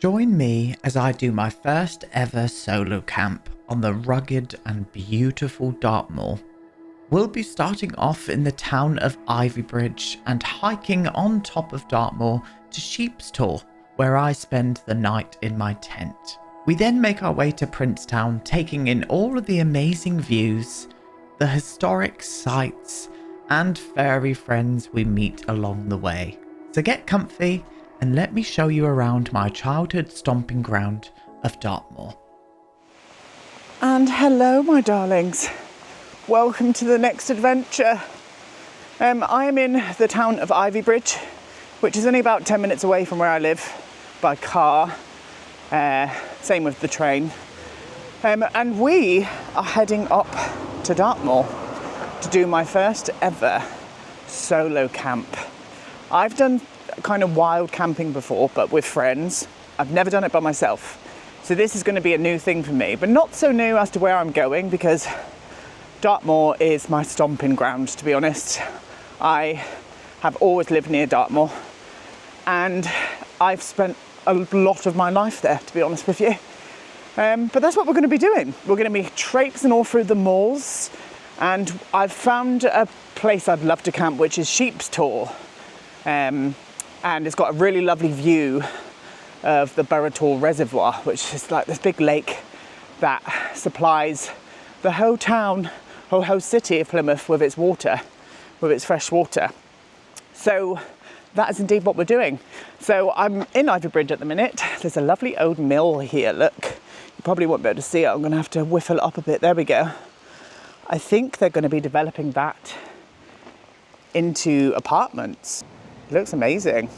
Join me as I do my first ever solo camp on the rugged and beautiful Dartmoor. We'll be starting off in the town of Ivybridge and hiking on top of Dartmoor to Sheepstor, where I spend the night in my tent. We then make our way to Princetown, taking in all of the amazing views, the historic sights, and furry friends we meet along the way. So get comfy and let me show you around my childhood stomping ground of Dartmoor. And hello, my darlings. Welcome to the next adventure. I am in the town of Ivybridge, which is only about 10 minutes away from where I live by car. Same with the train. And we are heading up to Dartmoor to do my first ever solo camp. I've done kind of wild camping before, but with friends. I've never done it by myself. So this is going to be a new thing for me, but not so new as to where I'm going, because Dartmoor is my stomping ground, to be honest. I have always lived near Dartmoor and I've spent a lot of my life there, to be honest with you. But that's what we're going to be doing. We're going to be traipsing all through the malls, and I've found a place I'd love to camp, which is Sheepstor. And it's got a really lovely view of the Vivobarefoot Reservoir, which is like this big lake that supplies the whole town, whole city of Plymouth with its water, with its fresh water. So that is indeed what we're doing. So I'm in Ivybridge at the minute. There's a lovely old mill here, look. You probably won't be able to see it. I'm going to have to whiffle it up a bit. There we go. I think they're going to be developing that into apartments. Looks amazing.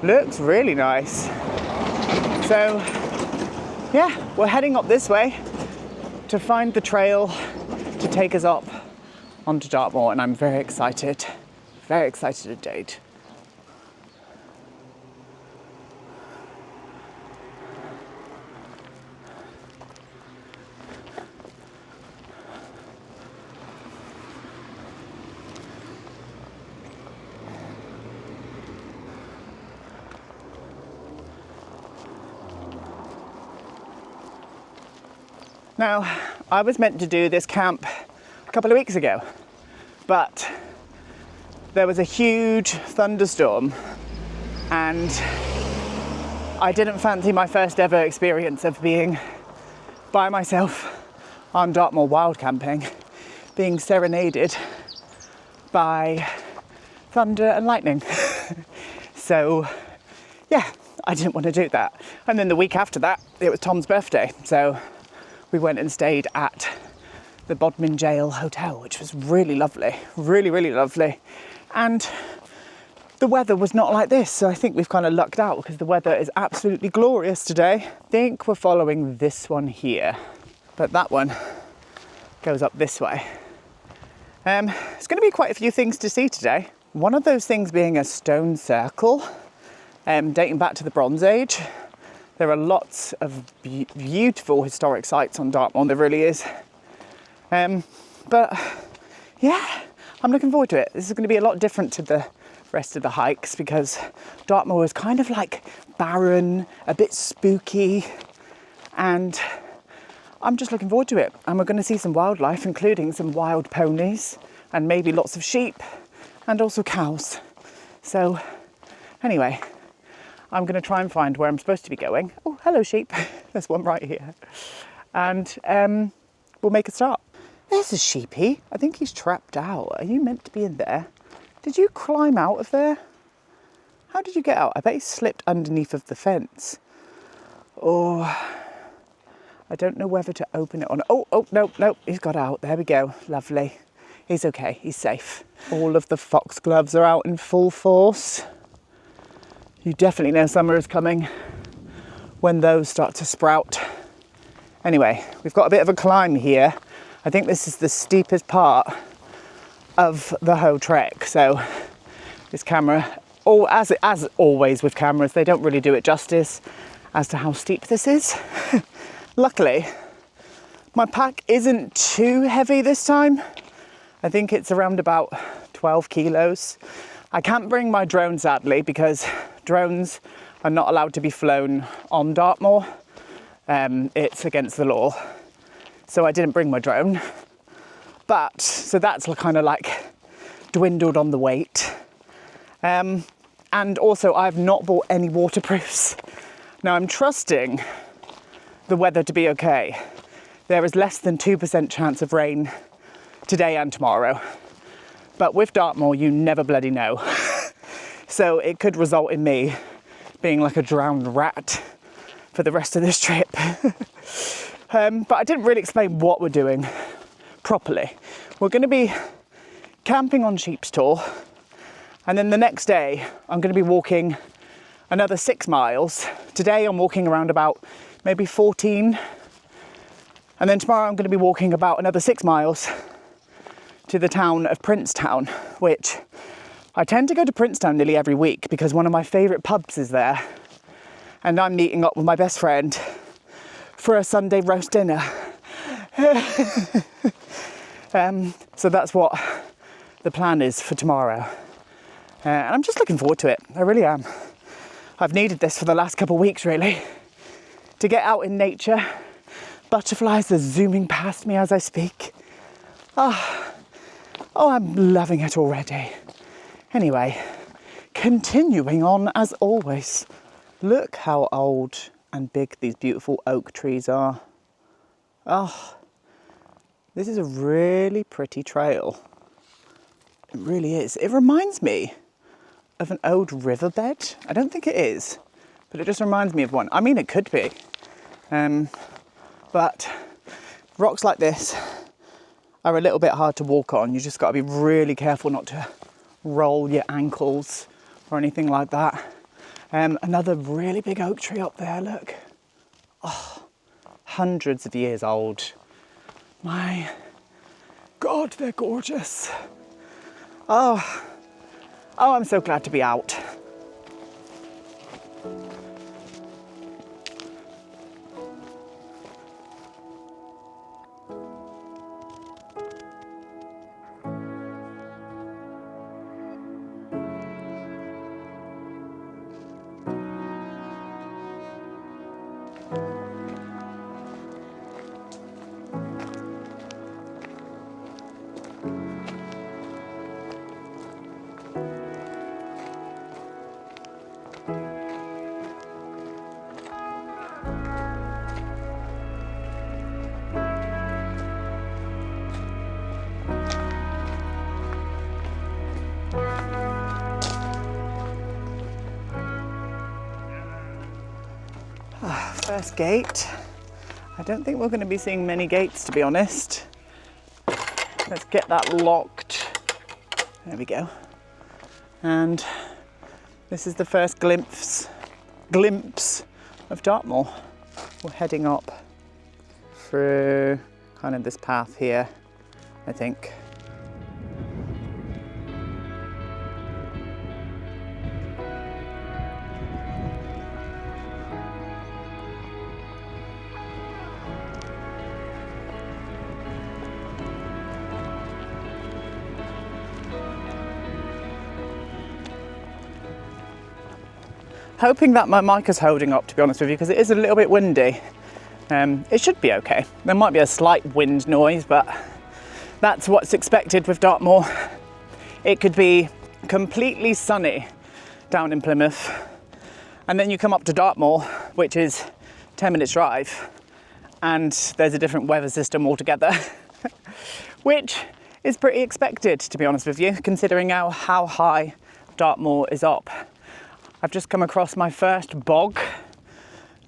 Looks really nice. So yeah, we're heading up this way to find the trail to take us up onto Dartmoor, and I'm very excited indeed. Now, I was meant to do this camp a couple of weeks ago, but there was a huge thunderstorm and I didn't fancy my first ever experience of being by myself on Dartmoor wild camping, being serenaded by thunder and lightning. So yeah, I didn't want to do that. And then the week after that, it was Tom's birthday, so we went and stayed at the Bodmin Jail Hotel, which was really lovely, really lovely. And the weather was not like this, so I think we've kind of lucked out because the weather is absolutely glorious today. I think we're following this one here, but that one goes up this way. It's going to be quite a few things to see today. One of those things being a stone circle, dating back to the Bronze Age. There are lots of beautiful historic sites on Dartmoor, there really is. But yeah, I'm looking forward to it. This is going to be a lot different to the rest of the hikes because Dartmoor is kind of like barren, a bit spooky, and I'm just looking forward to it. And we're going to see some wildlife, including some wild ponies and maybe lots of sheep and also cows. So anyway, I'm going to try and find where I'm supposed to be going. Oh, hello sheep. There's one right here. And we'll make a start. There's a sheepy. I think he's trapped out. Are you meant to be in there? Did you climb out of there? How did you get out? I bet he slipped underneath of the fence. Oh, I don't know whether to open it or not. Oh, no, he's got out. There we go. Lovely. He's okay. He's safe. All of the foxgloves are out in full force. You definitely know summer is coming when those start to sprout. Anyway, we've got a bit of a climb here. I think this is the steepest part of the whole trek. So this camera, as always with cameras, they don't really do it justice as to how steep this is. Luckily, my pack isn't too heavy this time. I think it's around about 12 kilos. I can't bring my drone sadly because drones are not allowed to be flown on Dartmoor. It's against the law. So I didn't bring my drone. But, so that's kind of like dwindled on the weight. And also I've not bought any waterproofs. Now I'm trusting the weather to be okay. There is less than 2% chance of rain today and tomorrow. But with Dartmoor, you never bloody know. So it could result in me being like a drowned rat for the rest of this trip. But I didn't really explain what we're doing properly. We're going to be camping on Sheepstor, and then the next day I'm going to be walking another 6 miles. Today I'm walking around about maybe 14, and then tomorrow I'm going to be walking about another 6 miles to the town of Princetown, which I tend to go to Princetown nearly every week because one of my favourite pubs is there, and I'm meeting up with my best friend for a Sunday roast dinner. So that's what the plan is for tomorrow. And I'm just looking forward to it. I really am. I've needed this for the last couple of weeks, really. To get out in nature. Butterflies are zooming past me as I speak. Oh, I'm loving it already. Anyway, continuing on as always. Look how old and big these beautiful oak trees are. Oh, this is a really pretty trail. It really is. It reminds me of an old riverbed. I don't think it is, but it just reminds me of one. I mean, it could be. But rocks like this are a little bit hard to walk on. You just got to be really careful not to roll your ankles or anything like that. Another really big oak tree up there, look. Oh, hundreds of years old. My God, they're gorgeous. Oh, I'm so glad to be out. First gate. I don't think we're going to be seeing many gates, to be honest. Let's get that locked. There we go. And this is the first glimpse of Dartmoor. We're heading up through kind of this path here, I think. Hoping that my mic is holding up, to be honest with you, because it is a little bit windy. It should be okay. There might be a slight wind noise, but that's what's expected with Dartmoor. It could be completely sunny down in Plymouth, and then you come up to Dartmoor, which is 10 minutes drive, and there's a different weather system altogether, which is pretty expected, to be honest with you, considering how high Dartmoor is up. I've just come across my first bog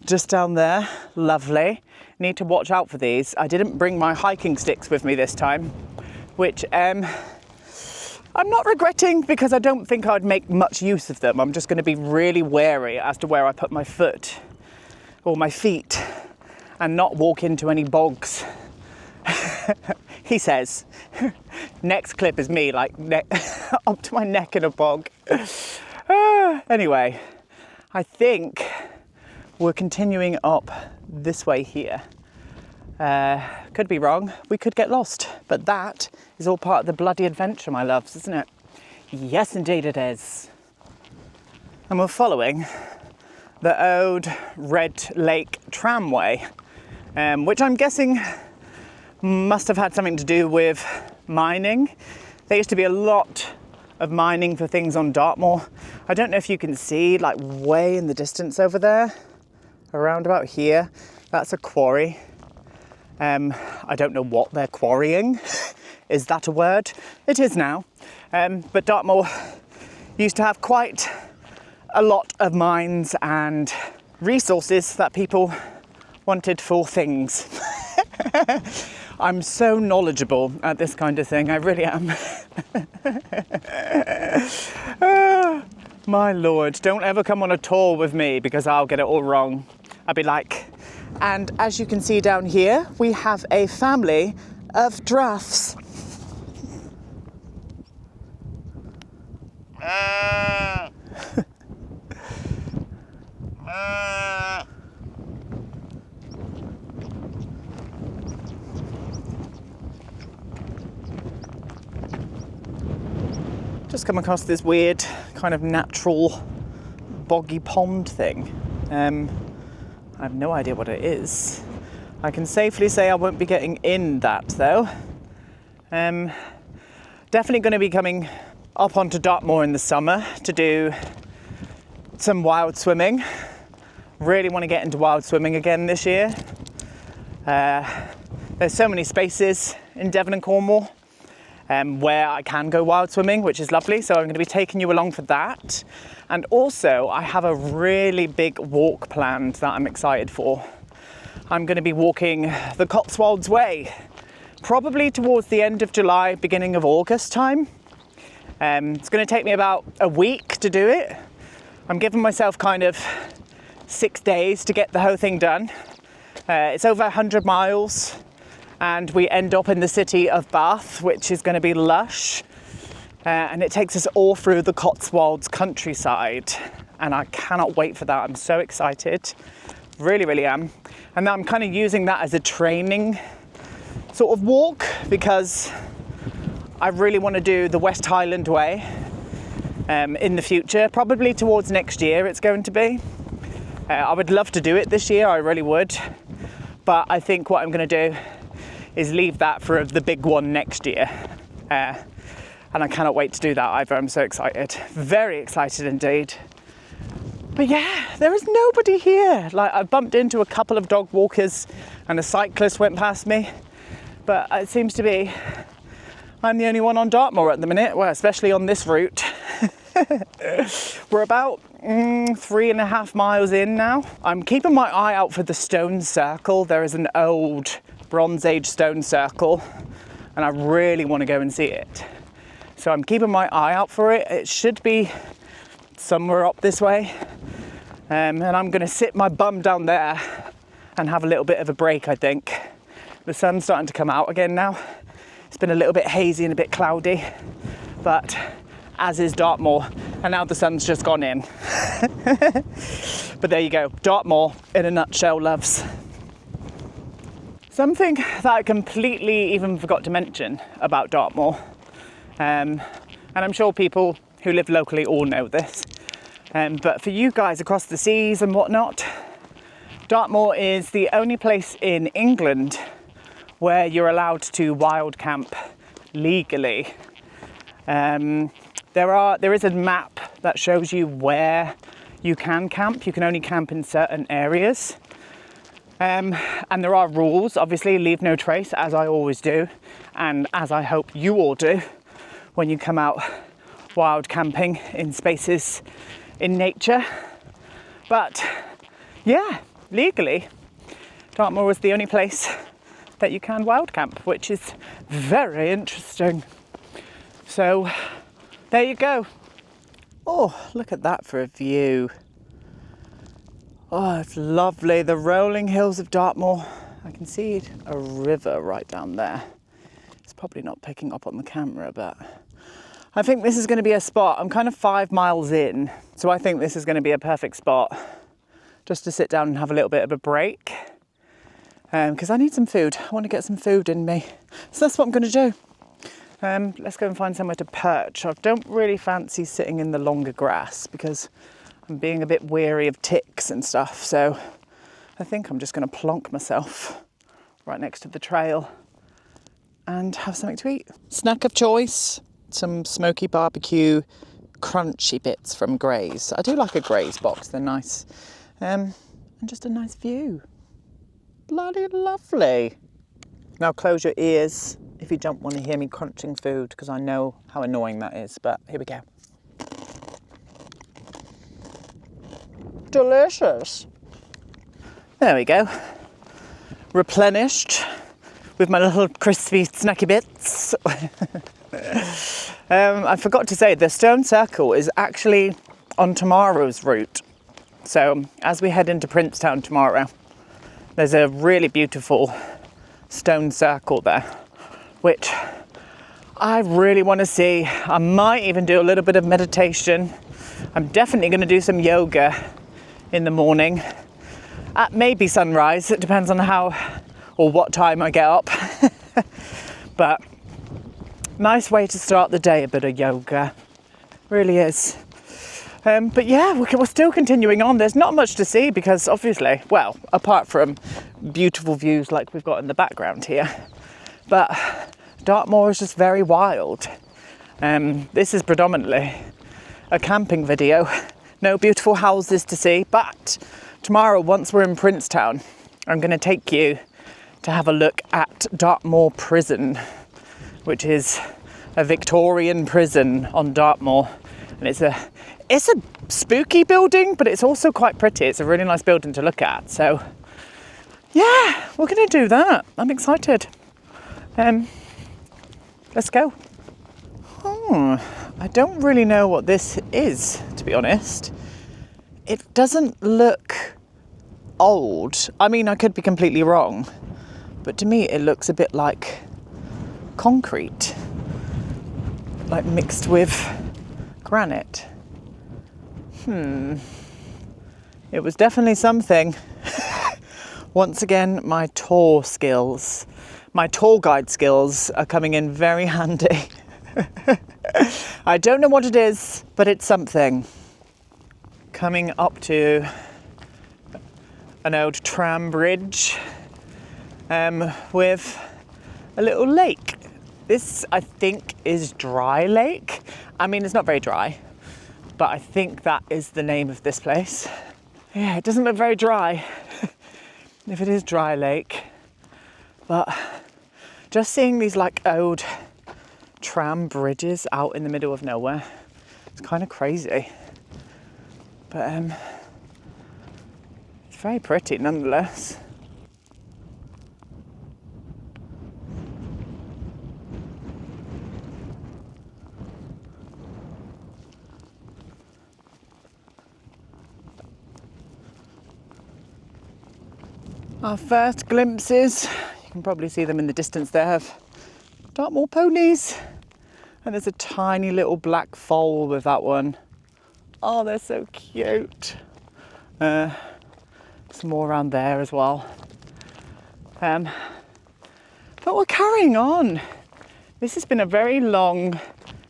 just down there. Lovely. Need to watch out for these. I didn't bring my hiking sticks with me this time, which I'm not regretting because I don't think I'd make much use of them. I'm just going to be really wary as to where I put my foot or my feet and not walk into any bogs. He says. Next clip is me like up to my neck in a bog. Anyway, I think we're continuing up this way here. Could be wrong, we could get lost, but that is all part of the bloody adventure, my loves, isn't it? Yes, indeed it is. And we're following the old Red Lake tramway, which I'm guessing must have had something to do with mining. There used to be a lot of mining for things on Dartmoor. I don't know if you can see, like way in the distance over there, around about here, that's a quarry. I don't know what they're quarrying. Is that a word? It is now. But Dartmoor used to have quite a lot of mines and resources that people wanted for things. I'm so knowledgeable at this kind of thing, I really am. My lord, don't ever come on a tour with me because I'll get it all wrong. I'll be like, and as you can see down here, we have a family of giraffes. Just come across this weird kind of natural boggy pond thing. I have no idea what it is. I can safely say I won't be getting in that though. Definitely going to be coming up onto Dartmoor in the summer to do some wild swimming. Really want to get into wild swimming again this year. There's so many spaces in Devon and Cornwall where I can go wild swimming, which is lovely. So I'm going to be taking you along for that. And also I have a really big walk planned that I'm excited for. I'm going to be walking the Cotswolds Way, probably towards the end of July, beginning of August time. It's going to take me about a week to do it. I'm giving myself kind of 6 days to get the whole thing done. It's over 100 miles and we end up in the city of Bath, which is going to be lush. And it takes us all through the Cotswolds countryside. And I cannot wait for that. I'm so excited. Really, really am. And I'm kind of using that as a training sort of walk because I really want to do the West Highland Way in the future, probably towards next year it's going to be. I would love to do it this year, I really would. But I think what I'm going to do is leave that for the big one next year. And I cannot wait to do that either. I'm so excited. Very excited indeed. But yeah, there is nobody here. Like, I bumped into a couple of dog walkers and a cyclist went past me. But it seems to be I'm the only one on Dartmoor at the minute. Well, especially on this route. We're about 3.5 miles in now. I'm keeping my eye out for the stone circle. There is an old Bronze Age stone circle and I really want to go and see it. So I'm keeping my eye out for it. It should be somewhere up this way. And I'm going to sit my bum down there and have a little bit of a break, I think. The sun's starting to come out again now. It's been a little bit hazy and a bit cloudy, but as is Dartmoor, and now the sun's just gone in. But there you go, Dartmoor in a nutshell, loves. Something that I completely even forgot to mention about Dartmoor, and I'm sure people who live locally all know this, but for you guys across the seas and whatnot, Dartmoor is the only place in England where you're allowed to wild camp legally. There is a map that shows you where you can camp. You can only camp in certain areas. And there are rules, obviously, leave no trace, as I always do, and as I hope you all do when you come out wild camping in spaces in nature. But yeah, legally, Dartmoor was the only place that you can wild camp, which is very interesting. So there you go. Oh, look at that for a view. Oh, it's lovely. The rolling hills of Dartmoor. I can see a river right down there. It's probably not picking up on the camera, but I think this is going to be a spot. I'm kind of 5 miles in, so I think this is going to be a perfect spot just to sit down and have a little bit of a break. Because I need some food. I want to get some food in me. So that's what I'm going to do. Let's go and find somewhere to perch. I don't really fancy sitting in the longer grass because I'm being a bit weary of ticks and stuff, so I think I'm just going to plonk myself right next to the trail and have something to eat. Snack of choice, some smoky barbecue crunchy bits from Graze. I do like a Graze box, they're nice. And just a nice view. Bloody lovely. Now close your ears if you don't want to hear me crunching food, because I know how annoying that is, but here we go. Delicious. There we go. Replenished with my little crispy snacky bits. I forgot to say, the stone circle is actually on tomorrow's route. So as we head into Princetown tomorrow, there's a really beautiful stone circle there, which I really want to see. I might even do a little bit of meditation. I'm definitely going to do some yoga in the morning at maybe sunrise. It depends on how or what time I get up. But nice way to start the day, a bit of yoga. Really is. But yeah, we're still continuing on. There's not much to see because obviously, well, apart from beautiful views like we've got in the background here, but Dartmoor is just very wild. This is predominantly a camping video. No beautiful houses to see, but tomorrow, once we're in Princetown, I'm going to take you to have a look at Dartmoor Prison, which is a Victorian prison on Dartmoor. And it's a spooky building, but it's also quite pretty. It's a really nice building to look at. So yeah, we're going to do that. I'm excited. Let's go. I don't really know what this is, to be honest. It doesn't look old. I mean, I could be completely wrong, but to me it looks a bit like concrete, like mixed with granite. It was definitely something. Once again, my tour guide skills are coming in very handy. I don't know what it is, but it's something. Coming up to an old tram bridge with a little lake. This, I think, is Dry Lake. I mean, it's not very dry, but I think that is the name of this place. Yeah, it doesn't look very dry if it is Dry Lake, but just seeing these like old tram bridges out in the middle of nowhere, it's kind of crazy, but it's very pretty nonetheless. Our first glimpses, you can probably see them in the distance there, of Dartmoor ponies. And there's a tiny little black foal with that one. Oh, they're so cute. Some more around there as well. But we're carrying on. This has been a very long,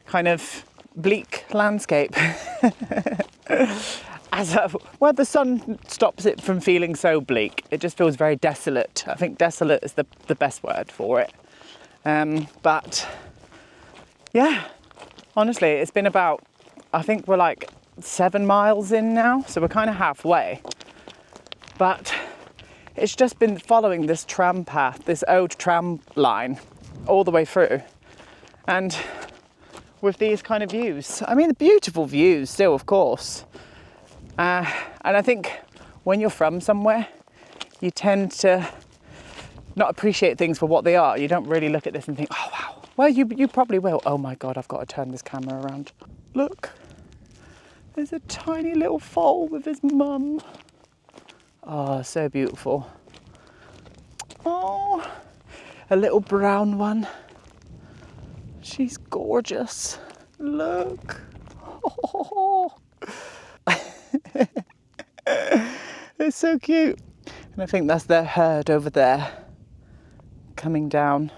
kind of bleak landscape. Where the sun stops it from feeling so bleak, it just feels very desolate. I think desolate is the best word for it. But yeah, honestly, it's been about, I think we're like 7 miles in now, so we're kind of halfway. But it's just been following this tram path, this old tram line, all the way through. And with these kind of views, I mean, the beautiful views still, of course. And I think when you're from somewhere, you tend to not appreciate things for what they are. You don't really look at this and think, oh wow. Well, you probably will. Oh my God, I've got to turn this camera around. Look, there's a tiny little foal with his mum. Oh, so beautiful. Oh, a little brown one. She's gorgeous. Look. Oh. It's so cute. And I think that's their herd over there coming down.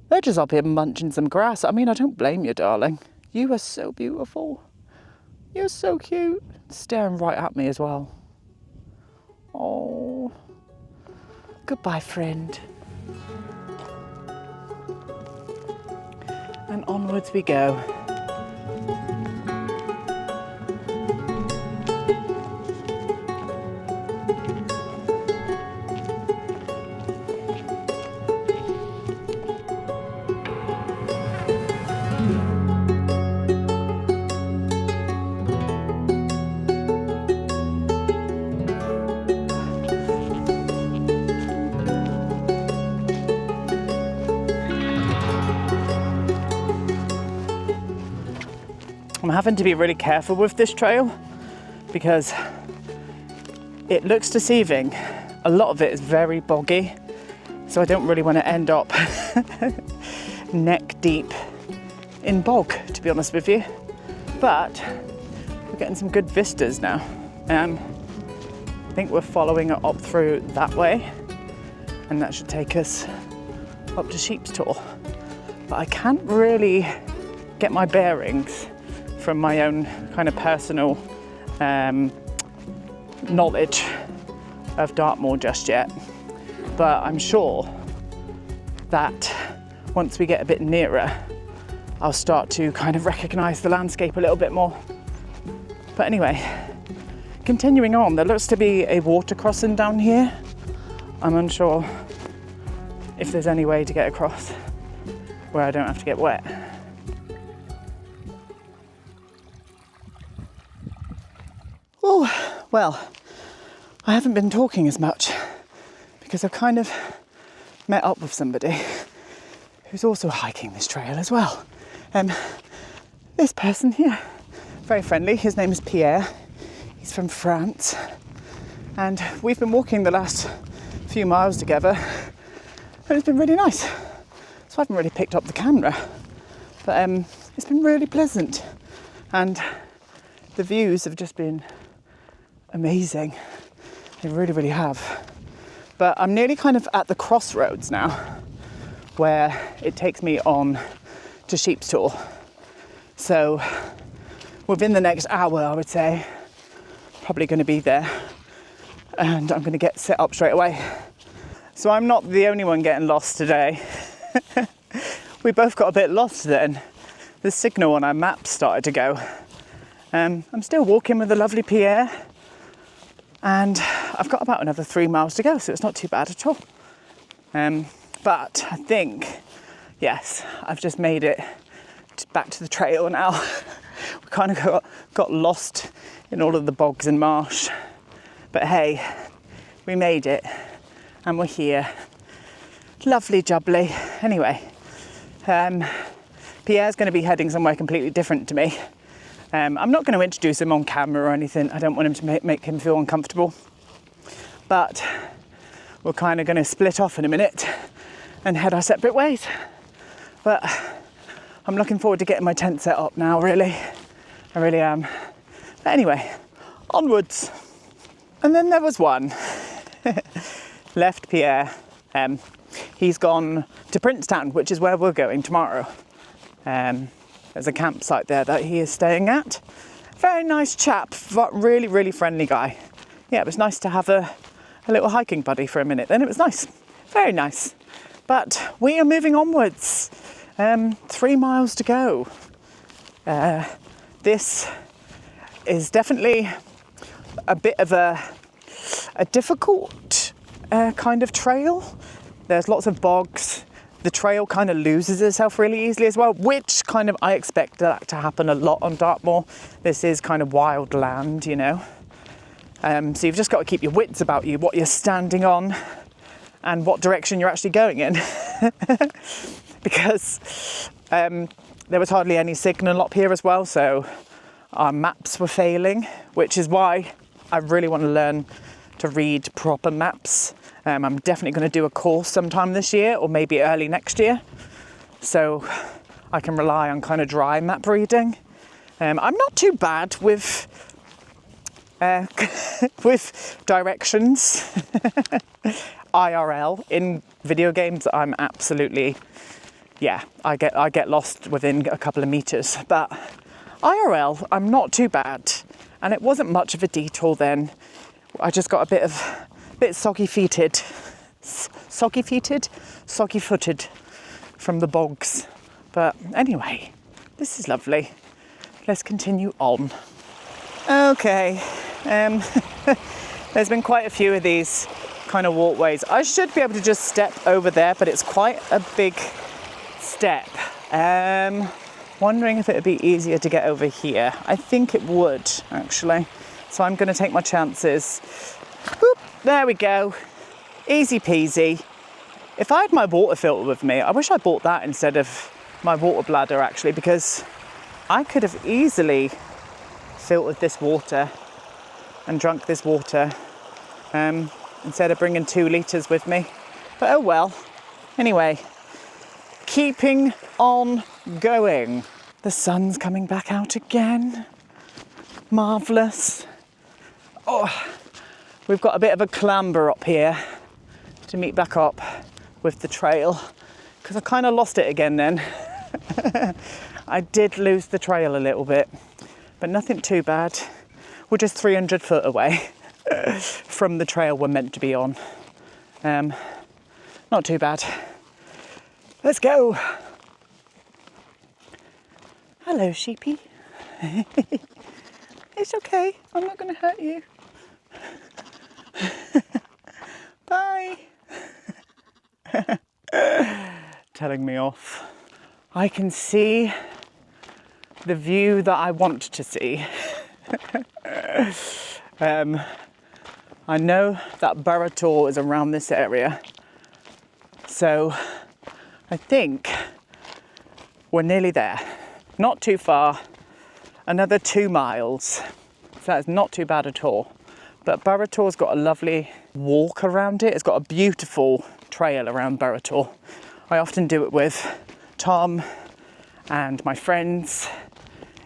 They're just up here munching some grass. I mean, I don't blame you, darling. You are so beautiful. You're so cute. Staring right at me as well. Oh. Goodbye, friend. And onwards we go. I'm having to be really careful with this trail because it looks deceiving. A lot of it is very boggy, so I don't really want to end up neck deep in bog, to be honest with you. But we're getting some good vistas now. I think we're following it up through that way, and that should take us up to Sheepstor. But I can't really get my bearings from my own kind of personal knowledge of Dartmoor just yet. But I'm sure that once we get a bit nearer, I'll start to kind of recognise the landscape a little bit more. But anyway, continuing on, there looks to be a water crossing down here. I'm unsure if there's any way to get across where I don't have to get wet. Oh, well, I haven't been talking as much because I've kind of met up with somebody who's also hiking this trail as well. This person here, very friendly. His name is Pierre. He's from France. And we've been walking the last few miles together and it's been really nice. So I haven't really picked up the camera, but it's been really pleasant. And the views have just been amazing. They really, really have. But I'm nearly kind of at the crossroads now where it takes me on to Sheepstor. So within the next hour, I would say, probably going to be there and I'm going to get set up straight away. So I'm not the only one getting lost today. We both got a bit lost then. The signal on our map started to go. I'm still walking with the lovely Pierre. And I've got about another 3 miles to go, so it's not too bad at all. But I think, yes, I've just made it back to the trail now. We kind of got lost in all of the bogs and marsh. But hey, we made it and we're here. Lovely jubbly. Anyway, Pierre's going to be heading somewhere completely different to me. I'm not going to introduce him on camera or anything. I don't want him to make him feel uncomfortable. But we're kind of going to split off in a minute and head our separate ways. But I'm looking forward to getting my tent set up now, really. I really am. But anyway, onwards. And then there was one. Left Pierre. He's gone to Princetown, which is where we're going tomorrow. There's a campsite there that he is staying at. Very nice chap, really, really friendly guy. Yeah, it was nice to have a little hiking buddy for a minute then. It was nice, very nice. But we are moving onwards. 3 miles to go. This is definitely a bit of a difficult kind of trail. There's lots of bogs. The trail kind of loses itself really easily as well, which kind of I expect that to happen a lot on Dartmoor. This is kind of wild land, you know. So you've just got to keep your wits about you, what you're standing on and what direction you're actually going in. Because there was hardly any signal up here as well, so our maps were failing, which is why I really want to learn to read proper maps. I'm definitely going to do a course sometime this year or maybe early next year, so I can rely on kind of dry map reading. I'm not too bad with directions. IRL in video games, I'm absolutely, yeah, I get lost within a couple of meters, but IRL, I'm not too bad. And it wasn't much of a detour then. I just got a bit soggy-footed from the bogs. But anyway, this is lovely. Let's continue on. Okay, there's been quite a few of these kind of walkways. I should be able to just step over there, but it's quite a big step. Wondering if it would be easier to get over here. I think it would, actually. So I'm going to take my chances. Boop, there we go. Easy peasy. If I had my water filter with me, I wish I bought that instead of my water bladder, actually, because I could have easily filtered this water and drunk this water instead of bringing 2 litres with me. But oh well. Anyway, keeping on going. The sun's coming back out again. Marvellous. Oh, we've got a bit of a clamber up here to meet back up with the trail, because I kind of lost it again then. I did lose the trail a little bit, but nothing too bad. We're just 300 foot away from the trail we're meant to be on. Not too bad. Let's go. Hello, sheepy. It's okay. I'm not going to hurt you. Bye. Telling me off. I can see the view that I want to see. I know that Burrator is around this area, so I think we're nearly there. Not too far, another 2 miles, so that's not too bad at all. But Burrator's got a lovely walk around it. It's got a beautiful trail around Burrator. I often do it with Tom and my friends.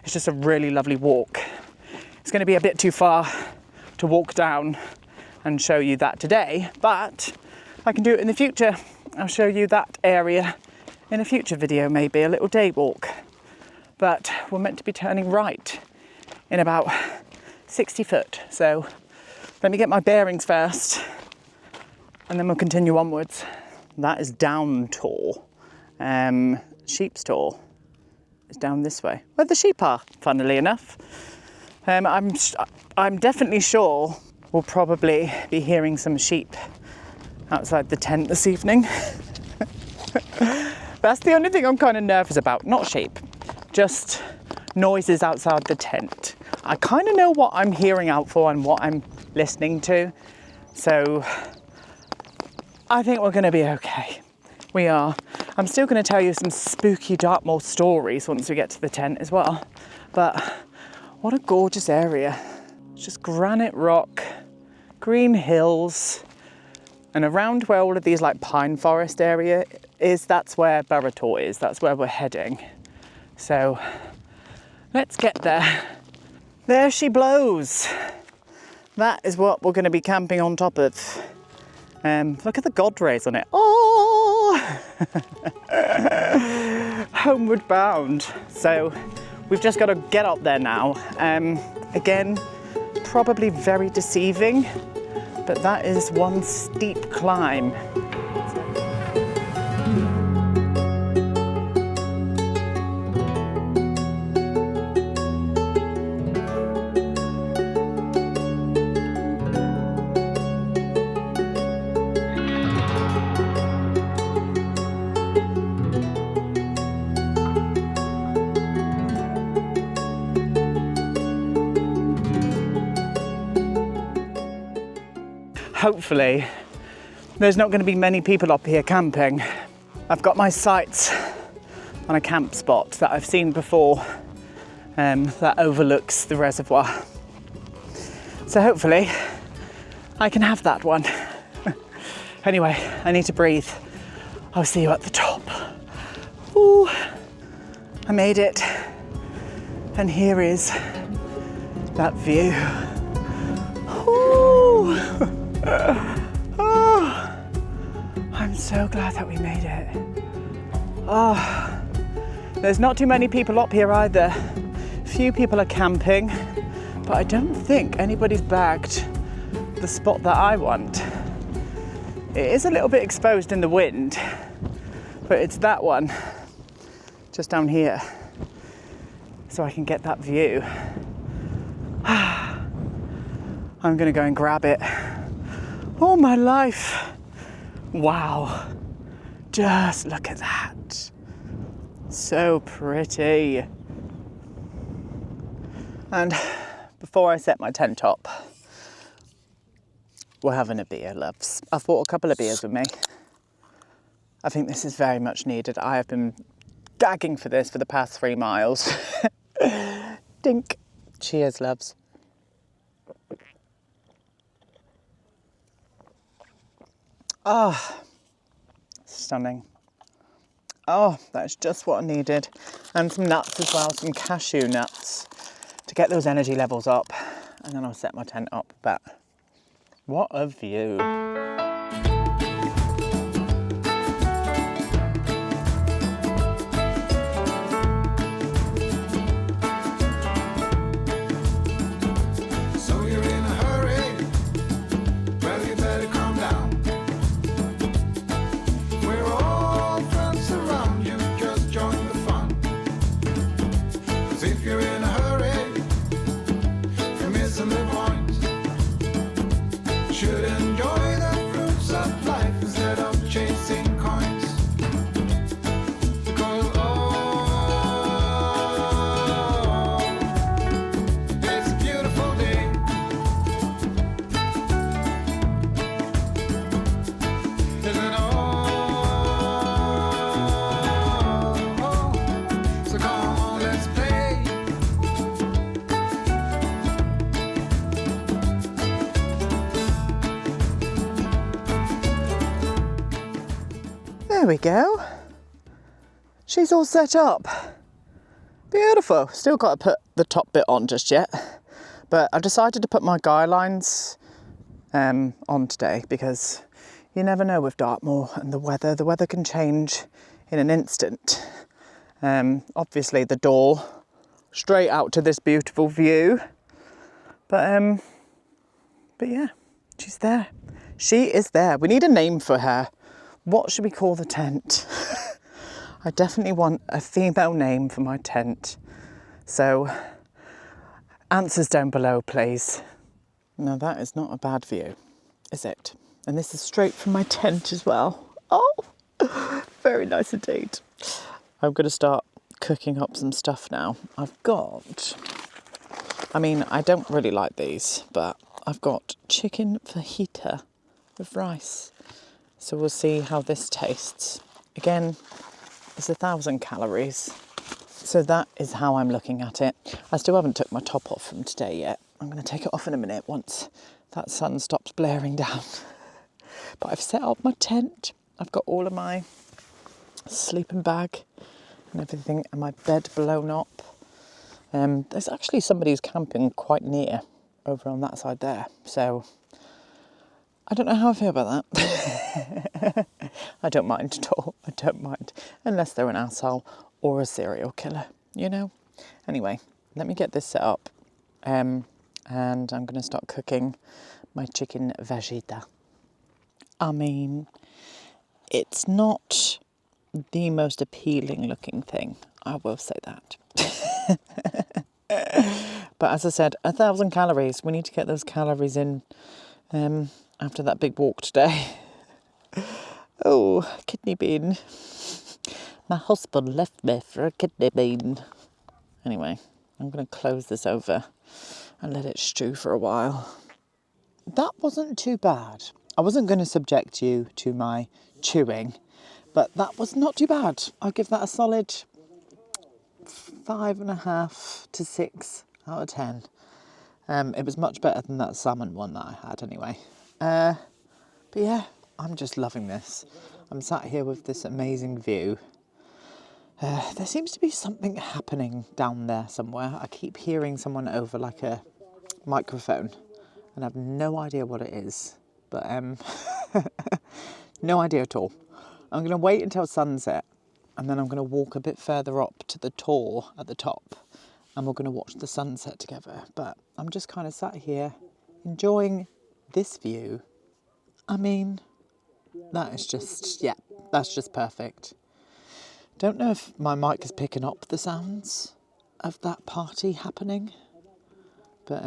It's just a really lovely walk. It's going to be a bit too far to walk down and show you that today, but I can do it in the future. I'll show you that area in a future video, maybe a little day walk. But we're meant to be turning right in about 60 foot. So let me get my bearings first and then we'll continue onwards. That is Downtor. Sheepstor is down this way, where the sheep are, funnily enough. I'm definitely sure we'll probably be hearing some sheep outside the tent this evening. That's the only thing I'm kind of nervous about, not sheep, just noises outside the tent. I kind of know what I'm hearing out for and what I'm listening to, so I think we're going to be okay. We are. I'm still going to tell you some spooky Dartmoor stories once we get to the tent as well, but what a gorgeous area. It's just granite rock, green hills, and around where all of these like pine forest area is, that's where Burrator is. That's where we're heading. So let's get there. There she blows. That is what we're going to be camping on top of. Look at the god rays on it. Oh! Homeward bound. So we've just got to get up there now. Again, probably very deceiving, but that is one steep climb. Hopefully, there's not going to be many people up here camping. I've got my sights on a camp spot that I've seen before that overlooks the reservoir. So hopefully, I can have that one. Anyway, I need to breathe. I'll see you at the top. Ooh, I made it. And here is that view. Ooh. Oh, I'm so glad that we made it. Oh, there's not too many people up here either. A few people are camping, but I don't think anybody's bagged the spot that I want. It is a little bit exposed in the wind, but it's that one just down here, so I can get that view. I'm gonna go and grab it. Oh my life. Wow. Just look at that. So pretty. And before I set my tent up, we're having a beer, loves. I've brought a couple of beers with me. I think this is very much needed. I have been gagging for this for the past 3 miles. Dink. Cheers, loves. Ah, stunning. Oh, that's just what I needed. And some nuts as well, some cashew nuts to get those energy levels up. And then I'll set my tent up. But what a view. There we go. She's all set up. Beautiful. Still got to put the top bit on just yet. But I've decided to put my guy lines on today because you never know with Dartmoor and the weather. The weather can change in an instant. Obviously the door straight out to this beautiful view. But yeah, she's there. She is there. We need a name for her. What should we call the tent? I definitely want a female name for my tent. So, answers down below, please. Now that is not a bad view, is it? And this is straight from my tent as well. Oh, very nice indeed. I'm going to start cooking up some stuff now. I don't really like these, but I've got chicken fajita with rice. So we'll see how this tastes. Again, it's 1,000 calories. So that is how I'm looking at it. I still haven't took my top off from today yet. I'm going to take it off in a minute once that sun stops blaring down. But I've set up my tent. I've got all of my sleeping bag and everything and my bed blown up. There's actually somebody who's camping quite near over on that side there. So I don't know how I feel about that. I don't mind at all. I don't mind. Unless they're an asshole or a serial killer, you know? Anyway, let me get this set up. And I'm going to start cooking my chicken vegeta. I mean, it's not the most appealing looking thing. I will say that. But as I said, 1,000 calories. We need to get those calories in. After that big walk today. Oh, kidney bean. My husband left me for a kidney bean. Anyway, I'm going to close this over and let it stew for a while. That wasn't too bad. I wasn't going to subject you to my chewing, but that was not too bad. I'll give that a solid 5.5 to 6 out of 10. It was much better than that salmon one that I had anyway. But yeah, I'm just loving this. I'm sat here with this amazing view. There seems to be something happening down there somewhere. I keep hearing someone over like a microphone and I have no idea what it is. But no idea at all. I'm going to wait until sunset and then I'm going to walk a bit further up to the tor at the top and we're going to watch the sunset together. But I'm just kind of sat here enjoying this view. I mean, that is just, yeah, that's just perfect. Don't know if my mic is picking up the sounds of that party happening, but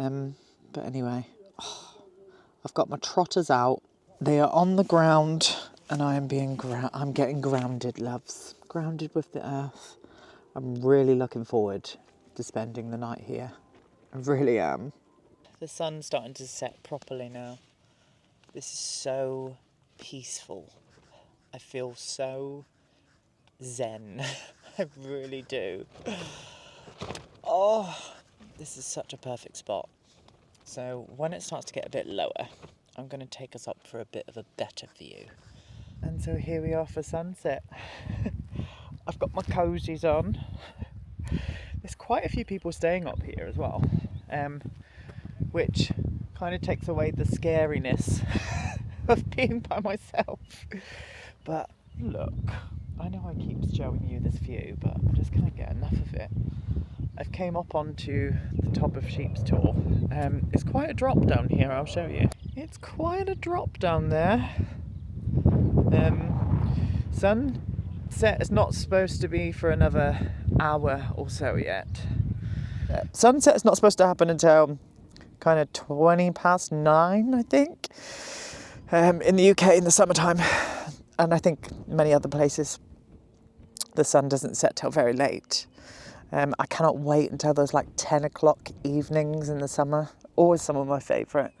anyway, I've got my trotters out. They are on the ground, and I am I'm getting grounded, loves, grounded with the earth. I'm really looking forward to spending the night here. I really am. The sun's starting to set properly now. This is so peaceful. I feel so zen. I really do. Oh, this is such a perfect spot. So when it starts to get a bit lower, I'm going to take us up for a bit of a better view. And so here we are for sunset. I've got my cozies on. There's quite a few people staying up here as well, which kind of takes away the scariness of being by myself. But look, I know I keep showing you this view, but I just can't get enough of it. I've came up onto the top of Sheepstor. It's quite a drop down here, I'll show you. It's quite a drop down there. Sunset is not supposed to be for another hour or so yet. Sunset is not supposed to happen until kind of 9:20, I think, in the UK in the summertime. And I think many other places the sun doesn't set till very late. I cannot wait until those like 10 o'clock evenings in the summer. Always some of my favourite.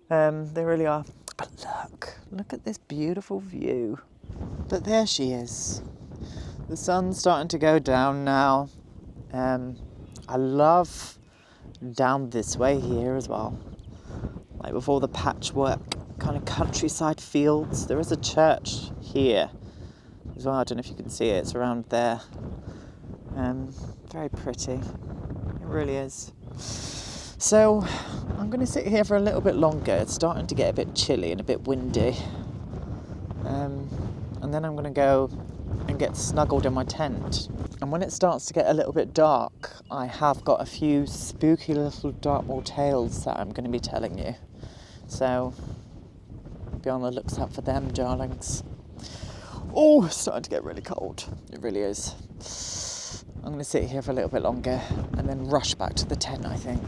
They really are. But look at this beautiful view. But there she is. The sun's starting to go down now. I love down this way here as well. Like with all the patchwork kind of countryside fields. There is a church here as well. I don't know if you can see it. It's around there. Very pretty. It really is. So I'm going to sit here for a little bit longer. It's starting to get a bit chilly and a bit windy. And then I'm going to go and get snuggled in my tent. And when it starts to get a little bit dark, I have got a few spooky little Dartmoor tales that I'm going to be telling you. So be on the lookout for them, darlings. Oh, it's starting to get really cold. It really is. I'm going to sit here for a little bit longer and then rush back to the tent, I think.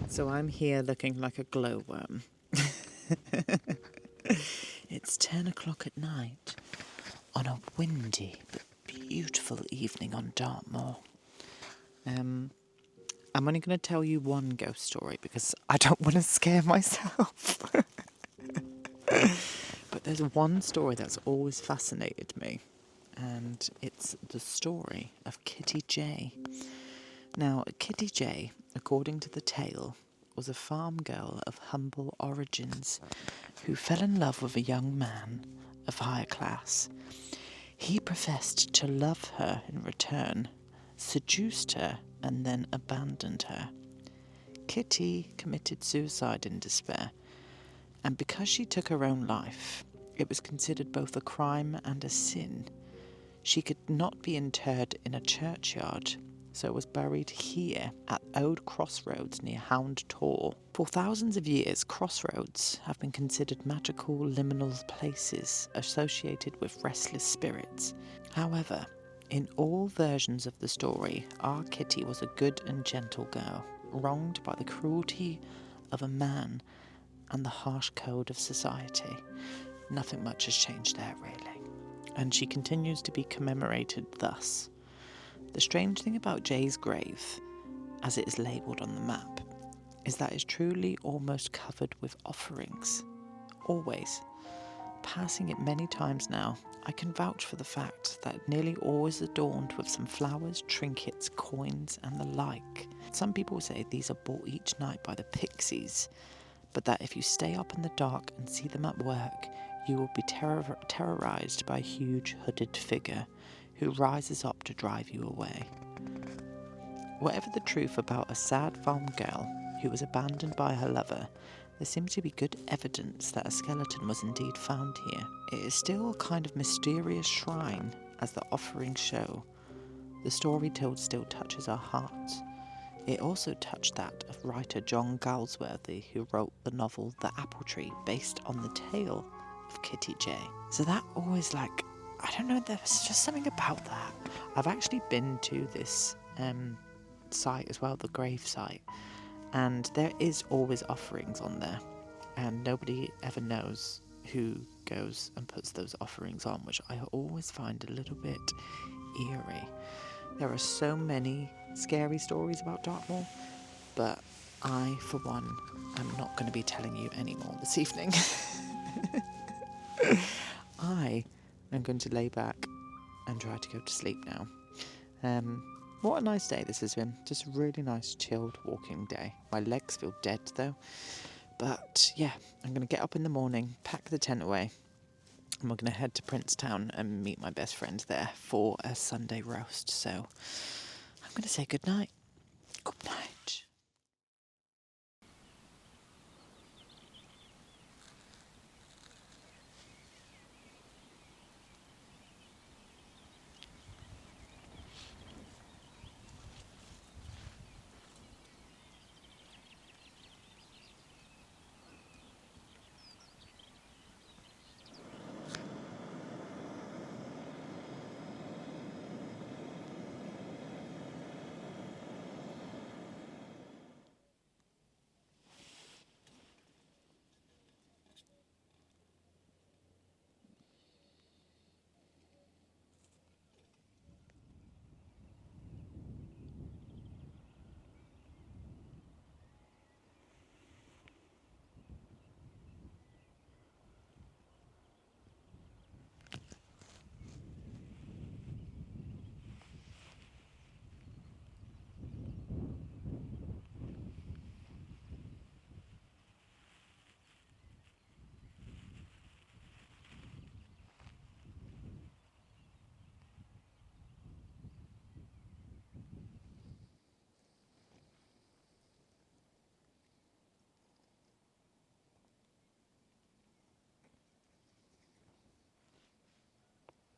So I'm here looking like a glowworm. It's 10 o'clock at night on a windy but beautiful evening on Dartmoor. I'm only going to tell you one ghost story because I don't want to scare myself. But there's one story that's always fascinated me, and it's the story of Kitty J. Now, Kitty J, according to the tale, was a farm girl of humble origins who fell in love with a young man of higher class. He professed to love her in return, seduced her, and then abandoned her. Kitty committed suicide in despair, and because she took her own life, it was considered both a crime and a sin. She could not be interred in a churchyard, so it was buried here at Old Crossroads near Hound Tor. For thousands of years, crossroads have been considered magical liminal places associated with restless spirits. However, in all versions of the story, our Kitty was a good and gentle girl, wronged by the cruelty of a man and the harsh code of society. Nothing much has changed there, really. And she continues to be commemorated thus. The strange thing about Jay's grave, as it is labelled on the map, is that it's truly almost covered with offerings. Always. Passing it many times now, I can vouch for the fact that it nearly always adorned with some flowers, trinkets, coins, and the like. Some people say these are bought each night by the pixies, but that if you stay up in the dark and see them at work, you will be terrorised by a huge hooded figure who rises up to drive you away. Whatever the truth about a sad farm girl who was abandoned by her lover, there seems to be good evidence that a skeleton was indeed found here. It is still a kind of mysterious shrine, as the offerings show, the story told still touches our hearts. It also touched that of writer John Galsworthy, who wrote the novel The Apple Tree, based on the tale of Kitty J. So that always, I don't know, there's just something about that. I've actually been to this site as well, the grave site, and there is always offerings on there, and nobody ever knows who goes and puts those offerings on, which I always find a little bit eerie. There are so many scary stories about Dartmoor, but I, for one, am not going to be telling you any more this evening. I am going to lay back and try to go to sleep now. What a nice day this has been. Just a really nice, chilled walking day. My legs feel dead though. But yeah, I'm going to get up in the morning, pack the tent away, and we're going to head to Princetown and meet my best friend there for a Sunday roast. So I'm going to say good night. Good night.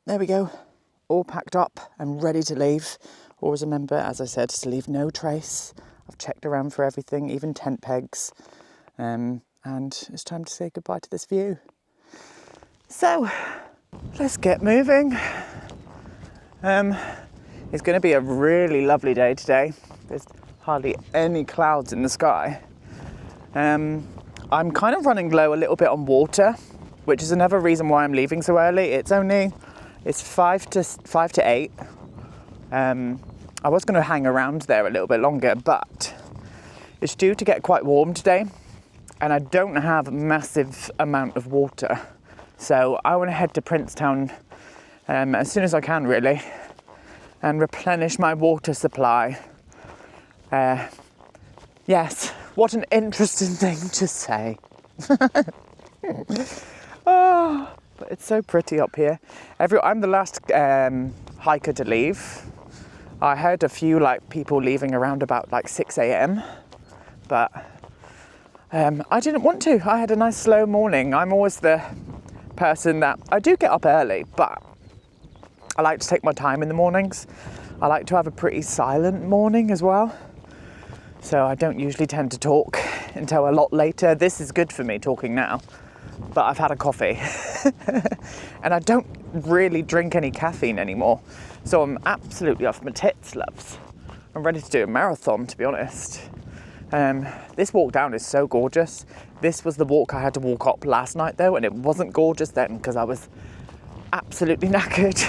There we go, all packed up and ready to leave. Always remember, as I said, to leave no trace. I've checked around for everything, even tent pegs. And it's time to say goodbye to this view. So, let's get moving. It's going to be a really lovely day today. There's hardly any clouds in the sky. I'm kind of running low a little bit on water, which is another reason why I'm leaving so early. It's 5 to 8. I was going to hang around there a little bit longer, but it's due to get quite warm today, and I don't have a massive amount of water. So I want to head to Princetown as soon as I can, really, and replenish my water supply. Yes, what an interesting thing to say. Oh, but it's so pretty up here. I'm the last hiker to leave. I heard a few people leaving around about 6 a.m. but I didn't want to. I had a nice slow morning. I'm always the person that I do get up early, but I like to take my time in the mornings. I like to have a pretty silent morning as well. So I don't usually tend to talk until a lot later. This is good for me talking now, but I've had a coffee and I don't really drink any caffeine anymore. So I'm absolutely off my tits, loves. I'm ready to do a marathon, to be honest. This walk down is so gorgeous. This was the walk I had to walk up last night though, and it wasn't gorgeous then because I was absolutely knackered.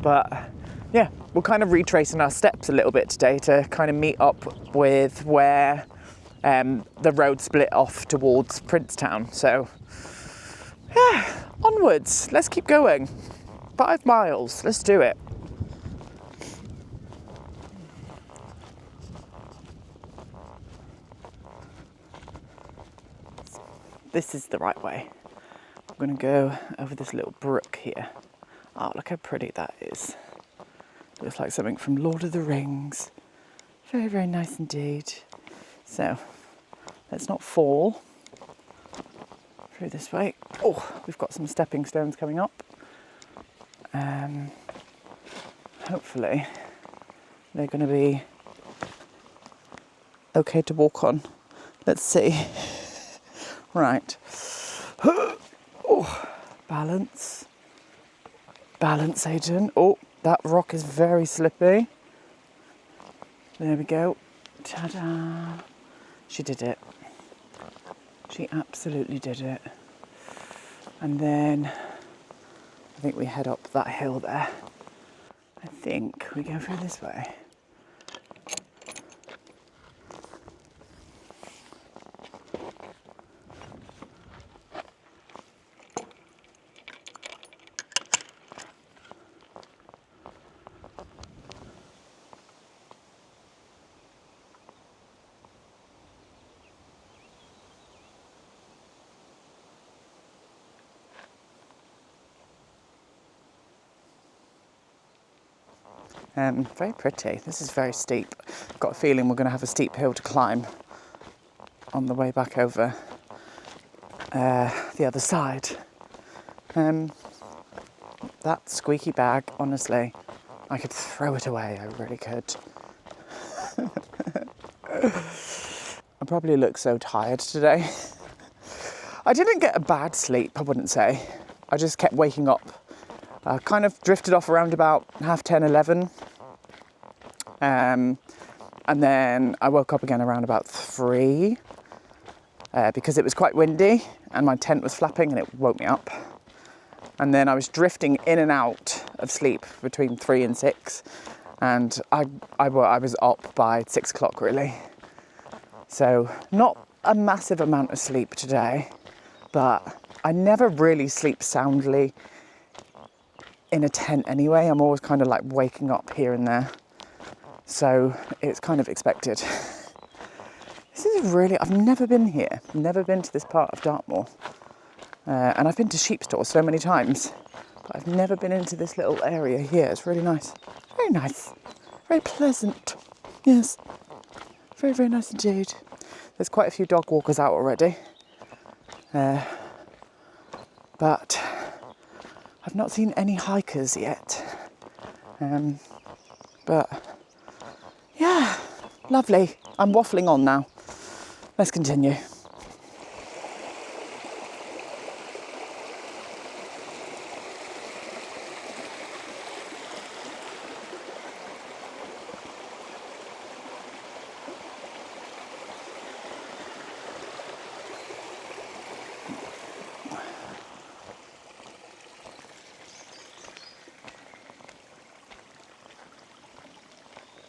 But yeah, we're kind of retracing our steps a little bit today to kind of meet up with where the road split off towards Princetown. So yeah, onwards, let's keep going. 5 miles, let's do it. This is the right way. I'm gonna go over this little brook here. Oh, look how pretty that is. Looks like something from Lord of the Rings. Very, very nice indeed. So, let's not fall through this way. Oh, we've got some stepping stones coming up. hopefully they're going to be okay to walk on. Let's see. Right. Oh, balance. Balance, Aiden. Oh, that rock is very slippy. There we go. Ta-da. She did it. She absolutely did it. And then I think we head up that hill there. I think we go through this way. Very pretty. This is very steep. Got a feeling we're going to have a steep hill to climb on the way back over the other side. That squeaky bag, honestly, I could throw it away. I really could. I probably look so tired today. I didn't get a bad sleep, I wouldn't say. I just kept waking up. Kind of drifted off around about 10:30, 11. And then I woke up again around about 3 because it was quite windy and my tent was flapping and it woke me up. And then I was drifting in and out of sleep between 3 and 6. And I was up by 6 o'clock really. So not a massive amount of sleep today, but I never really sleep soundly in a tent anyway. I'm always kind of like waking up here and there. So it's kind of expected. This is really, I've never been here. Never been to this part of Dartmoor. And I've been to Sheepstor so many times, but I've never been into this little area here. It's really nice. Very nice. Very pleasant. Yes. Very, very nice indeed. There's quite a few dog walkers out already. But I've not seen any hikers yet. But yeah, lovely. I'm waffling on now. Let's continue.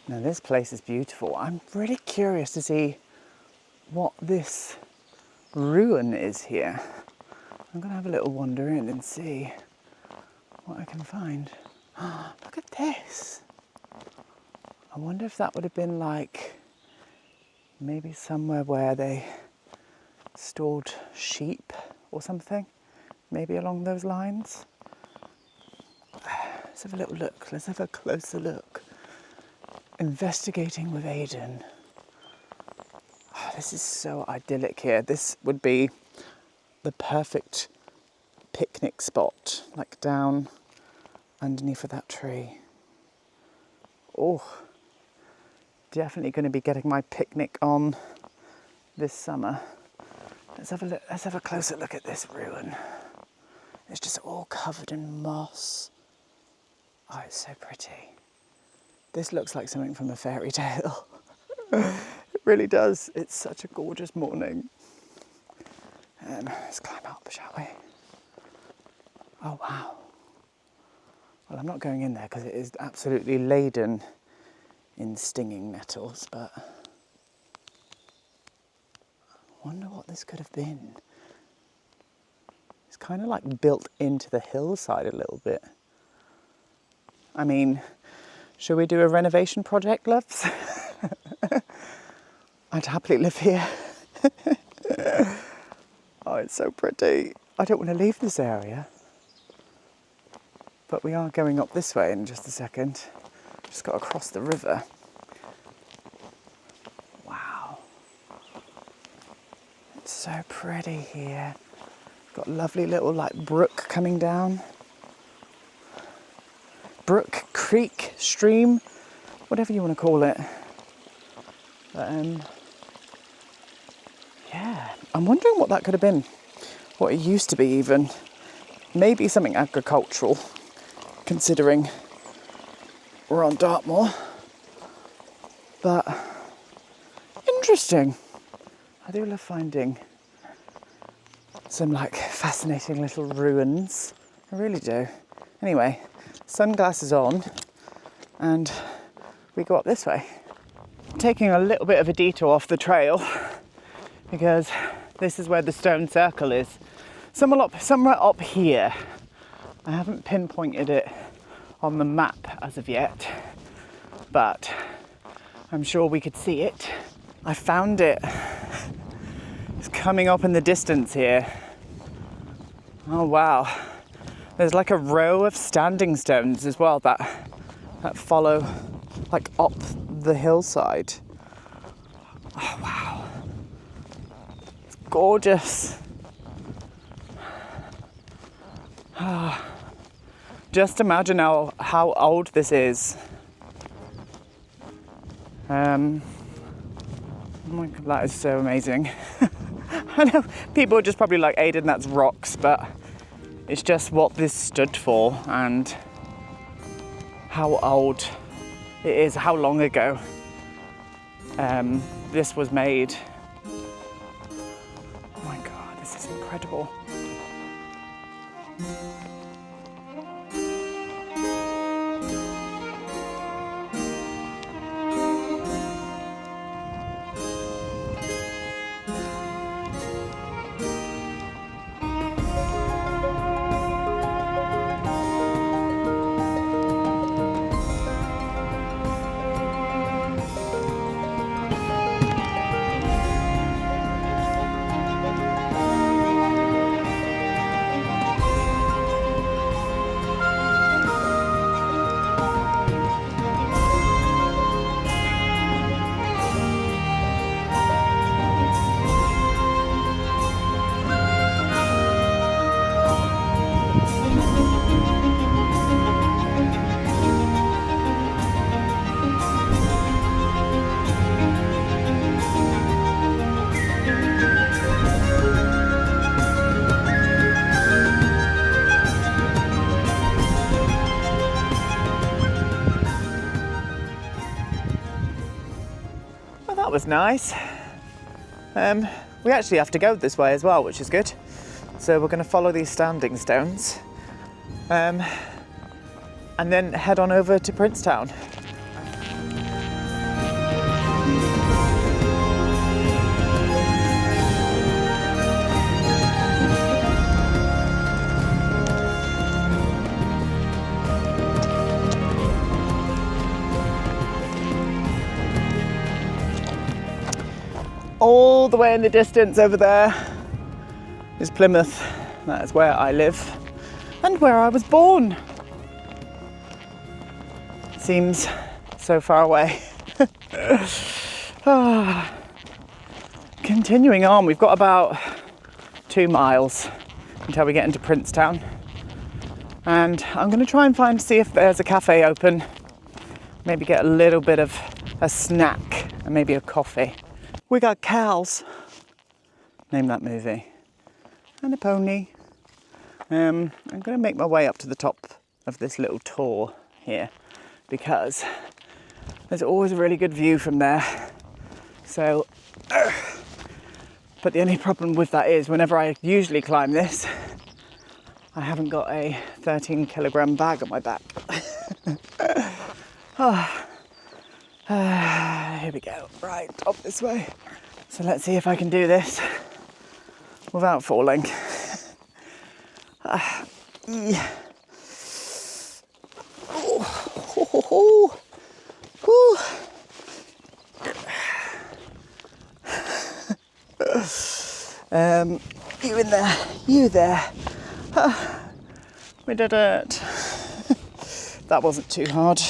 Now this place is beautiful. I'm really curious to see what this ruin is here. I'm going to have a little wander in and see what I can find. Look at this. I wonder if that would have been like maybe somewhere where they stored sheep or something. Maybe along those lines. Let's have a little look. Let's have a closer look. Investigating with Aiden. Oh, this is so idyllic here. This would be the perfect picnic spot, like down underneath of that tree. Oh, definitely going to be getting my picnic on this summer. Let's have a look. Let's have a closer look at this ruin. It's just all covered in moss. Oh, it's so pretty. This looks like something from a fairy tale. It really does. It's such a gorgeous morning. Let's climb up, shall we? Oh, wow. Well, I'm not going in there because it is absolutely laden in stinging nettles, but I wonder what this could have been. It's kind of like built into the hillside a little bit. I mean, should we do a renovation project, loves? I'd happily live here. Oh, it's so pretty. I don't want to leave this area. But we are going up this way in just a second. Just got to cross the river. Wow. It's so pretty here. Got a lovely little like brook coming down. Brook, creek, stream, whatever you want to call it. But yeah, I'm wondering what that could have been, what it used to be even. Maybe something agricultural, considering we're on Dartmoor. But interesting. I do love finding some like fascinating little ruins. I really do. Anyway, sunglasses on and we go up this way. Taking a little bit of a detour off the trail because this is where the stone circle is. Somewhere up here. I haven't pinpointed it on the map as of yet, but I'm sure we could see it. I found it. It's coming up in the distance here. Oh wow. There's like a row of standing stones as well that follow like up the hillside. Oh wow. It's gorgeous. Just imagine how old this is. Oh my God, that is so amazing. I know people are just probably like, Aidan, that's rocks, but it's just what this stood for and how old it is, how long ago this was made. Oh my God, this is incredible. That was nice. We actually have to go this way as well, which is good. So we're going to follow these standing stones and then head on over to Princetown. All the way in the distance over there is Plymouth. That is where I live and where I was born. Seems so far away. Continuing on, we've got about 2 miles until we get into Princetown. And I'm going to try and see if there's a cafe open. Maybe get a little bit of a snack and maybe a coffee. We got cows. Name that movie. And a pony. I'm going to make my way up to the top of this little tor here because there's always a really good view from there. So, but the only problem with that is whenever I usually climb this, I haven't got a 13 kilogram bag on my back. Here we go, right, up this way. So let's see if I can do this without falling. You in there, you there. We did it. That wasn't too hard,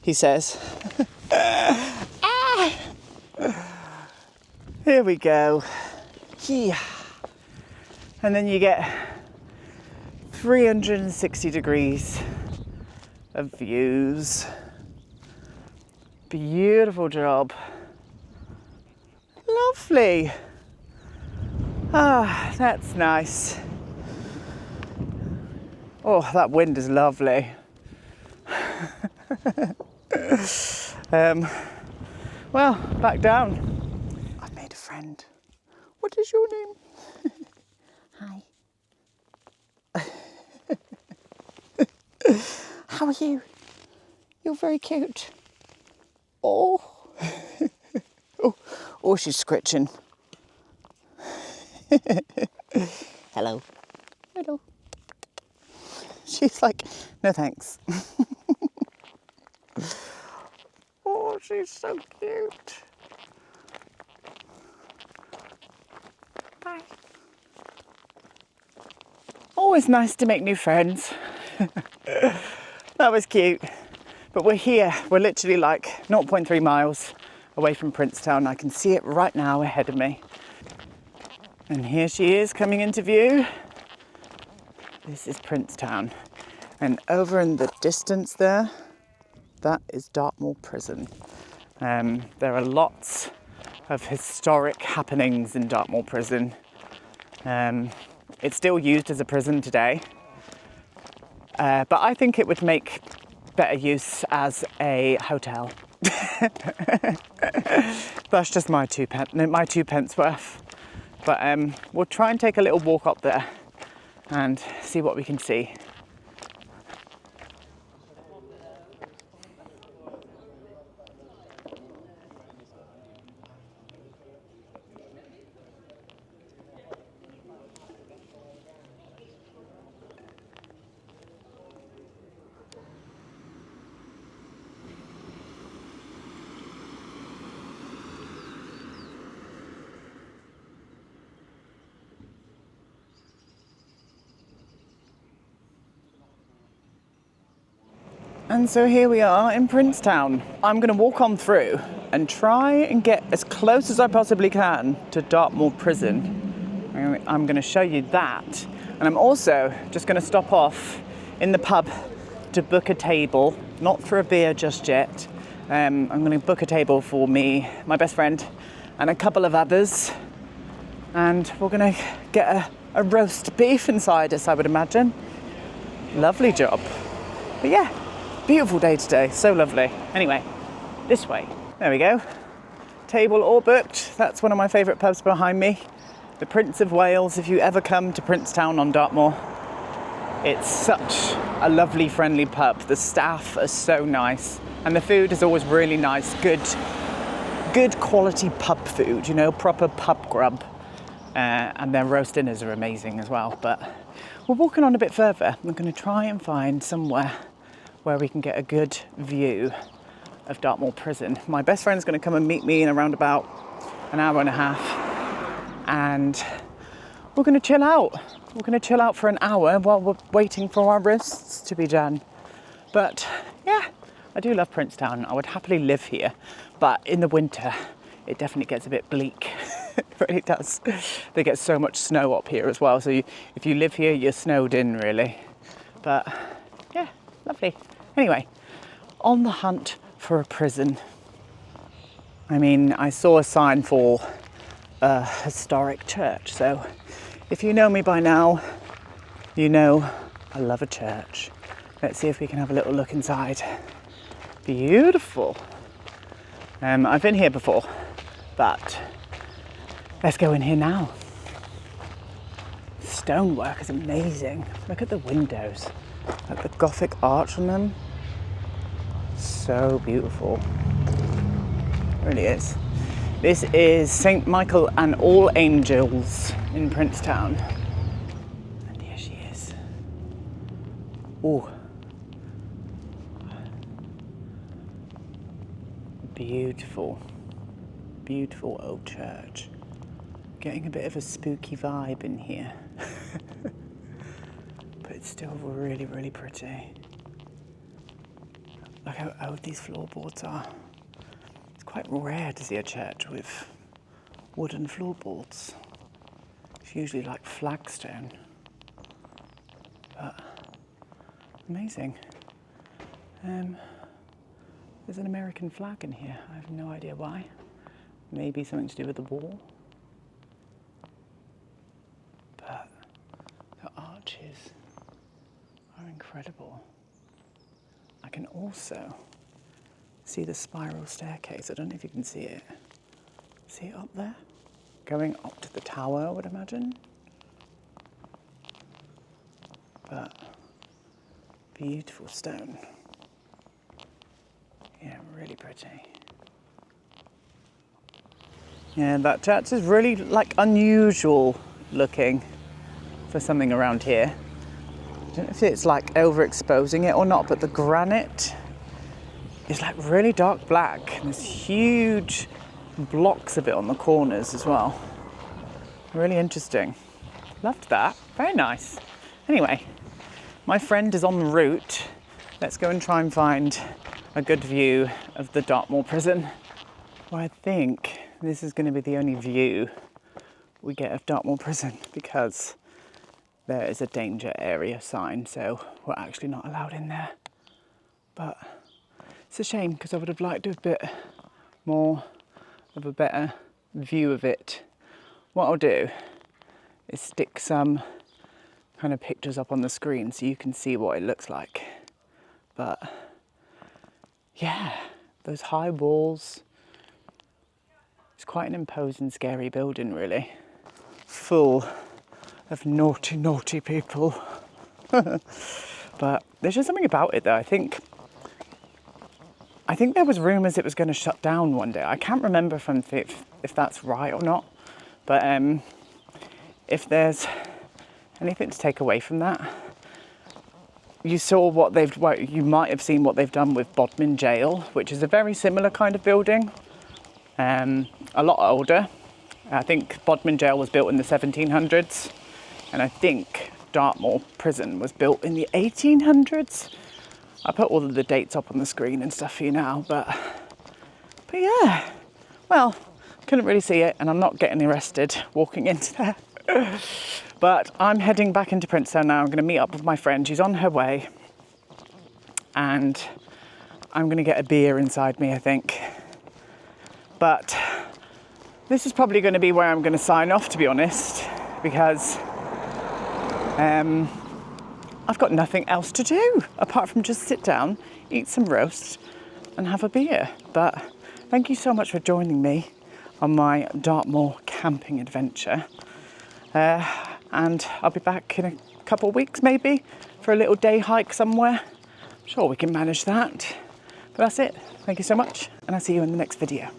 he says. Here we go. Yeah. And then you get 360 degrees of views. Beautiful job. Lovely. Ah, that's nice. Oh, that wind is lovely. Well, back down. I've made a friend. What is your name? Hi. How are you? You're very cute. Oh. Oh, she's scritching. Hello. Hello. She's like, no thanks. Oh, she's so cute. Bye. Always nice to make new friends. That was cute. But we're here. We're literally like 0.3 miles away from Princetown. I can see it right now ahead of me. And here she is coming into view. This is Princetown. And over in the distance there, that is Dartmoor Prison. There are lots of historic happenings in Dartmoor Prison. It's still used as a prison today. But I think it would make better use as a hotel. That's just my two pence worth. But we'll try and take a little walk up there and see what we can see. And so here we are in Princetown. I'm going to walk on through and try and get as close as I possibly can to Dartmoor Prison. I'm going to show you that. And I'm also just going to stop off in the pub to book a table, not for a beer just yet. I'm going to book a table for me, my best friend, and a couple of others. And we're going to get a roast beef inside us, I would imagine. Lovely job. But yeah. Beautiful day today, so lovely. Anyway, this way. There we go. Table all booked. That's one of my favourite pubs behind me. The Prince of Wales. If you ever come to Princetown on Dartmoor, it's such a lovely, friendly pub. The staff are so nice. And the food is always really nice. Good quality pub food, you know, proper pub grub. And their roast dinners are amazing as well. But we're walking on a bit further. I'm going to try and find somewhere where we can get a good view of Dartmoor Prison. My best friend's going to come and meet me in around about an hour and a half, and we're going to chill out. We're going to chill out for an hour while we're waiting for our roasts to be done. But yeah, I do love Princetown. I would happily live here, but in the winter it definitely gets a bit bleak. It really does. They get so much snow up here as well, so if you live here, you're snowed in really. But yeah, lovely. Anyway, on the hunt for a prison. I mean, I saw a sign for a historic church, so if you know me by now, you know I love a church. Let's see if we can have a little look inside. Beautiful. I've been here before, but let's go in here now. Stonework is amazing. Look at the windows. Like the Gothic arch on them. So beautiful. It really is. This is St. Michael and All Angels in Princetown. And here she is. Ooh. Beautiful. Beautiful old church. Getting a bit of a spooky vibe in here. But it's still really, really pretty. Look how old these floorboards are. It's quite rare to see a church with wooden floorboards. It's usually like flagstone. But amazing. There's an American flag in here. I have no idea why. Maybe something to do with the wall. But the arches are incredible. I can also see the spiral staircase. I don't know if you can see it. See it up there? Going up to the tower, I would imagine. But beautiful stone. Yeah, really pretty. Yeah, that church is really like unusual looking for something around here. I don't know if it's like overexposing it or not, but the granite is like really dark black and there's huge blocks of it on the corners as well. Really interesting. Loved that. Very nice. Anyway, my friend is en route. Let's go and try and find a good view of the Dartmoor prison. Well, I think this is going to be the only view we get of Dartmoor prison because there is a danger area sign, so we're actually not allowed in there. But it's a shame because I would have liked a bit more of a better view of it. What I'll do is stick some kind of pictures up on the screen so you can see what it looks like. But yeah, those high walls. It's quite an imposing, scary building, really. Full of naughty, naughty people. But there's just something about it, though. I think there was rumours it was going to shut down one day. I can't remember if that's right or not. But if there's anything to take away from that, you might have seen what they've done with Bodmin Jail, which is a very similar kind of building. A lot older. I think Bodmin Jail was built in the 1700s, and I think Dartmoor prison was built in the 1800s. I put all of the dates up on the screen and stuff for you now, but yeah, well, couldn't really see it, and I'm not getting arrested walking into there. But I'm heading back into Princetown now. I'm going to meet up with my friend. She's on her way, and I'm going to get a beer inside me, I think. But this is probably going to be where I'm going to sign off, to be honest, because I've got nothing else to do apart from just sit down, eat some roast and have a beer. But thank you so much for joining me on my Dartmoor camping adventure. And I'll be back in a couple of weeks maybe for a little day hike somewhere. I'm sure we can manage that. But that's it. Thank you so much, and I'll see you in the next video.